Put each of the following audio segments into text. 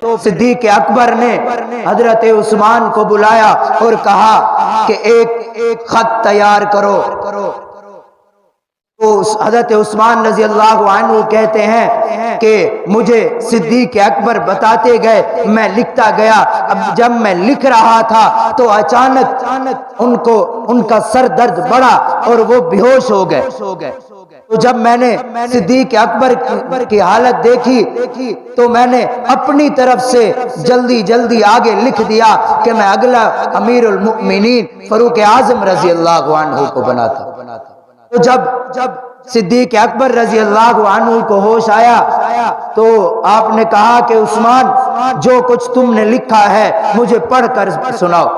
تو صدیق اکبر نے حضرت عثمان کو بلایا اور کہا کہ ایک خط تیار کرو۔ تو حضرت عثمان رضی اللہ عنہ کہتے ہیں کہ مجھے صدیق اکبر بتاتے گئے، میں لکھتا گیا۔ اب جب میں لکھ رہا تھا تو اچانک ان کا سر درد بڑھا اور وہ بیہوش ہو گئے۔ تو جب میں نے صدیق اکبر کی حالت دیکھی تو میں نے اپنی طرف سے جلدی آگے لکھ دیا کہ میں اگلا امیر المؤمنین فاروق اعظم رضی اللہ عنہ کو بناتا۔ تو جب صدیق اکبر رضی اللہ عنہ کو ہوش آیا تو آپ نے کہا کہ عثمان، جو کچھ تم نے لکھا ہے مجھے پڑھ کر سناؤ۔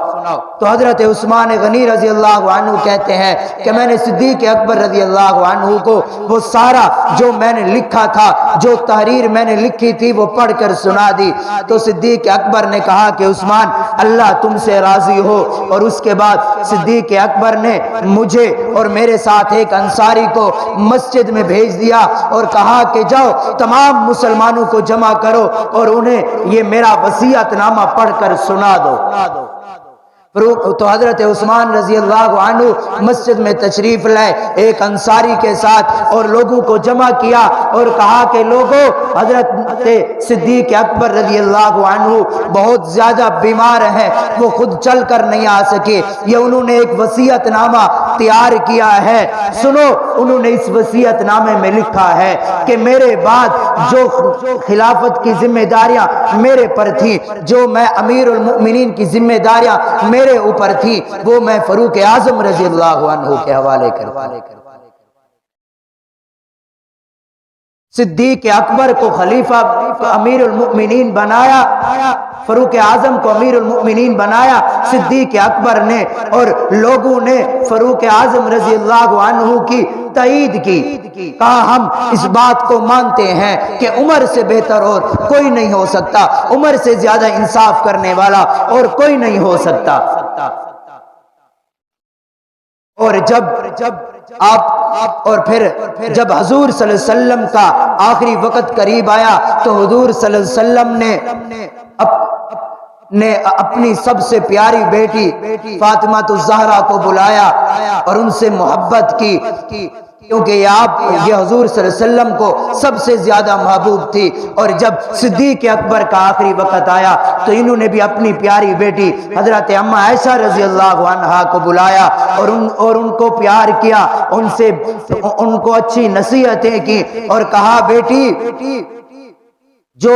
تو حضرت عثمان غنی رضی اللہ عنہ کہتے ہیں کہ میں نے صدیق اکبر رضی اللہ عنہ کو وہ سارا جو میں نے لکھا تھا، جو تحریر میں نے لکھی تھی، وہ پڑھ کر سنا دی۔ تو صدیق اکبر نے کہا کہ عثمان، اللہ تم سے راضی ہو۔ اور اس کے بعد صدیق اکبر نے مجھے اور میرے ساتھ ایک انصاری کو مسجد میں بھیج دیا اور کہا کہ جاؤ تمام مسلمانوں کو جمع کرو اور انہیں یہ میرا وصیت نامہ پڑھ کر سنا دو۔ تو حضرت عثمان رضی اللہ عنہ مسجد میں تشریف لائے ایک انصاری کے ساتھ اور لوگوں کو جمع کیا اور کہا کہ لوگوں، حضرت صدیق اکبر رضی اللہ عنہ بہت زیادہ بیمار ہیں، وہ خود چل کر نہیں آ سکے، یہ انہوں نے ایک وصیت نامہ تیار کیا ہے۔ سنو، انہوں نے اس وصیت نامے میں لکھا ہے کہ میرے بعد جو خلافت کی ذمہ داریاں میرے پر تھی، جو میں امیر المؤمنین کی ذمہ داریاں میرے اوپر تھی، وہ میں فاروق اعظم رضی اللہ عنہ کے حوالے کرتا۔ صدیق اکبر کو خلیفہ امیر المؤمنین بنایا، فاروق اعظم کو امیر المؤمنین بنایا صدیق اکبر نے، اور لوگوں نے فاروق اعظم رضی اللہ عنہ کی تائید کی۔ کہا ہم اس بات کو مانتے ہیں کہ عمر سے بہتر اور کوئی نہیں ہو سکتا، عمر سے زیادہ انصاف کرنے والا اور کوئی نہیں ہو سکتا۔ اور پھر جب حضور صلی اللہ علیہ وسلم کا آخری وقت قریب آیا تو حضور صلی اللہ علیہ وسلم نے اپنی سب سے پیاری بیٹی فاطمہ الزہرا کو بلایا اور ان سے محبت کی، کیونکہ یہ حضور صلی اللہ علیہ وسلم کو سب سے زیادہ محبوب تھی۔ اور جب صدیق اکبر کا آخری وقت آیا تو انہوں نے بھی اپنی پیاری بیٹی حضرت اما عائشہ رضی اللہ عنہا کو بلایا اور ان کو پیار کیا، ان کو اچھی نصیحتیں کی اور کہا بیٹی، جو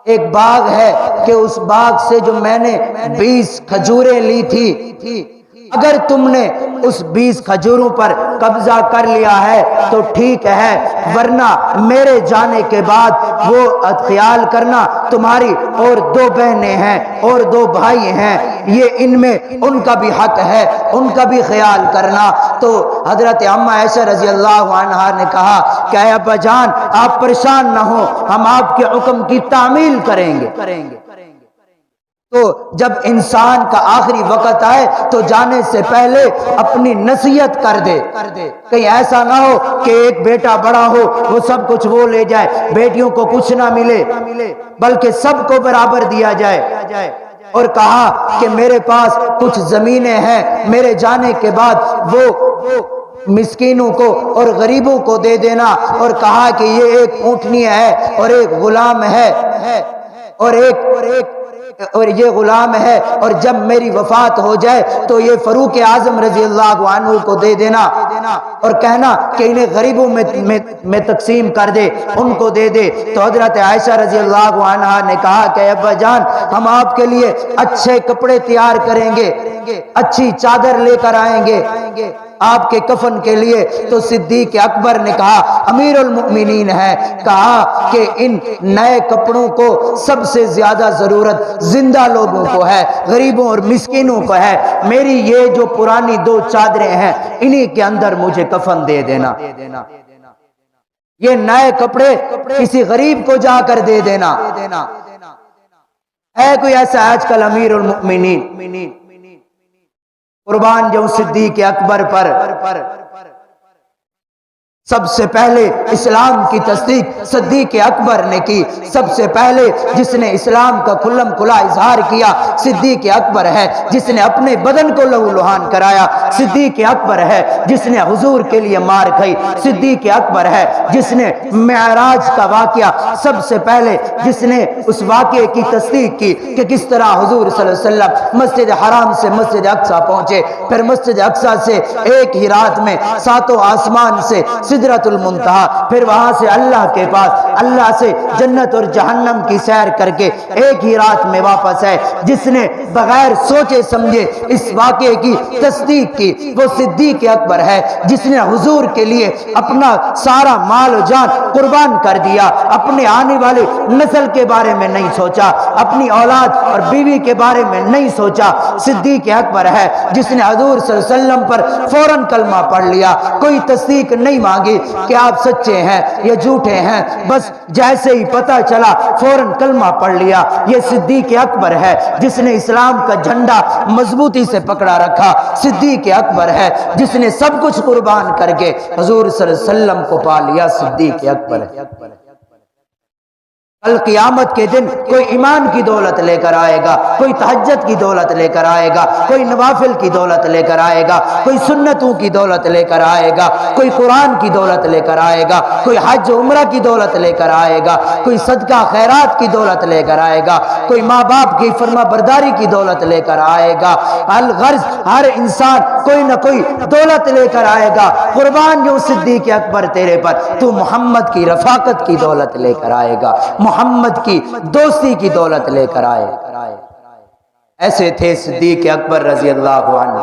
ایک باغ ہے کہ اس باغ سے جو میں نے 20 کھجوریں لی تھی، اگر تم نے اس 20 کھجوروں پر قبضہ کر لیا ہے تو ٹھیک ہے، ورنہ میرے جانے کے بعد وہ خیال کرنا تمہاری اور 2 بہنیں ہیں اور 2 بھائی ہیں، یہ ان میں ان کا بھی حق ہے، ان کا بھی خیال کرنا۔ تو حضرت اما عائشہ رضی اللہ عنہا نے کہا کہ اے ابا جان، آپ پریشان نہ ہو، ہم آپ کے حکم کی تعمیل کریں گے۔ تو جب انسان کا آخری وقت آئے تو جانے سے پہلے اپنی نصیحت کر دے، کہیں ایسا نہ ہو کہ ایک بیٹا بڑا ہو وہ سب کچھ وہ لے جائے، بیٹیوں کو کچھ نہ ملے، بلکہ سب کو برابر دیا جائے۔ اور کہا کہ میرے پاس کچھ زمینیں ہیں، میرے جانے کے بعد وہ مسکینوں کو اور غریبوں کو دے دینا، اور کہا کہ یہ ایک اونٹنی ہے اور ایک غلام ہے اور یہ غلام ہے، اور جب میری وفات ہو جائے تو یہ فاروق اعظم رضی اللہ عنہ کو دے دینا اور کہنا کہ انہیں غریبوں میں تقسیم کر دے، ان کو دے دے۔ تو حضرت عائشہ رضی اللہ عنہا نے کہا کہ ابا جان، ہم آپ کے لیے اچھے کپڑے تیار کریں گے، اچھی چادر لے کر آئیں گے آپ کے کفن کے لیے۔ تو صدیق اکبر نے کہا امیر المؤمنین ہے، کہا کہ ان نئے کپڑوں کو سب سے زیادہ ضرورت زندہ لوگوں کو ہے، غریبوں اور مسکینوں کو ہے، میری یہ جو پرانی 2 چادریں ہیں انہی کے اندر مجھے کفن دے دینا، یہ نئے کپڑے کسی غریب کو جا کر دے دینا۔ ہے کوئی ایسا آج کل امیر المؤمنین؟ قربان جو صدیق اکبر پر سب سے پہلے اسلام کی تصدیق صدیق اکبر نے کی، سب سے پہلے جس نے اسلام کا کھلم کھلا اظہار کیا صدیق اکبر ہے، جس نے اپنے بدن کو لہو لہان کرایا صدیق اکبر ہے، جس نے حضور کے لیے مار کھائی صدیق اکبر ہے، جس نے معراج کا واقعہ سب سے پہلے جس نے اس واقعے کی تصدیق کی کہ کس طرح حضور صلی اللہ علیہ وسلم مسجد حرام سے مسجد اقصی پہنچے، پھر مسجد اقصی سے ایک ہی رات میں ساتوں آسمان سے سدرۃ المنتہا، پھر وہاں سے اللہ کے پاس، اللہ سے جنت اور جہنم کی سیر کر کے ایک ہی رات میں واپس ہے، جس نے بغیر سوچے سمجھے اس واقعے کی تصدیق کی وہ صدیق اکبر ہے، جس نے حضور کے لیے اپنا سارا مال و جان قربان کر دیا، اپنے آنے والے نسل کے بارے میں نہیں سوچا، اپنی اولاد اور بیوی کے بارے میں نہیں سوچا، صدیق اکبر ہے جس نے حضور صلی اللہ علیہ وسلم پر فوراً کلمہ پڑھ لیا، کوئی تصدیق نہیں مانگی کہ آپ سچے ہیں یا جھوٹے ہیں، بس جیسے ہی پتہ چلا فوراً کلمہ پڑھ لیا۔ یہ صدیق اکبر ہے جس نے اسلام کا جھنڈا مضبوطی سے پکڑا رکھا، صدیق اکبر ہے جس نے سب کچھ قربان کر کے حضور صلی اللہ علیہ وسلم کو پا لیا، صدیق اکبر ہے۔ کل قیامت کے دن کوئی ایمان کی دولت لے کر آئے گا، کوئی تہجد کی دولت لے کر آئے گا، کوئی نوافل کی دولت لے کر آئے گا، کوئی سنتوں کی دولت لے کر آئے گا، کوئی قرآن کی دولت لے کر آئے گا، کوئی حج عمرہ کی دولت لے کر آئے گا، کوئی صدقہ خیرات کی دولت لے کر آئے گا، کوئی ماں باپ کی فرما برداری کی دولت لے کر آئے گا۔ الغرض ہر انسان کوئی نہ کوئی دولت لے کر آئے گا، قربان جو صدیق اکبر تیرے پر تو محمد کی رفاقت کی دولت لے کر آئے گا، محمد کی دوستی کی دولت لے کر آئے۔ ایسے تھے صدیق اکبر رضی اللہ عنہ۔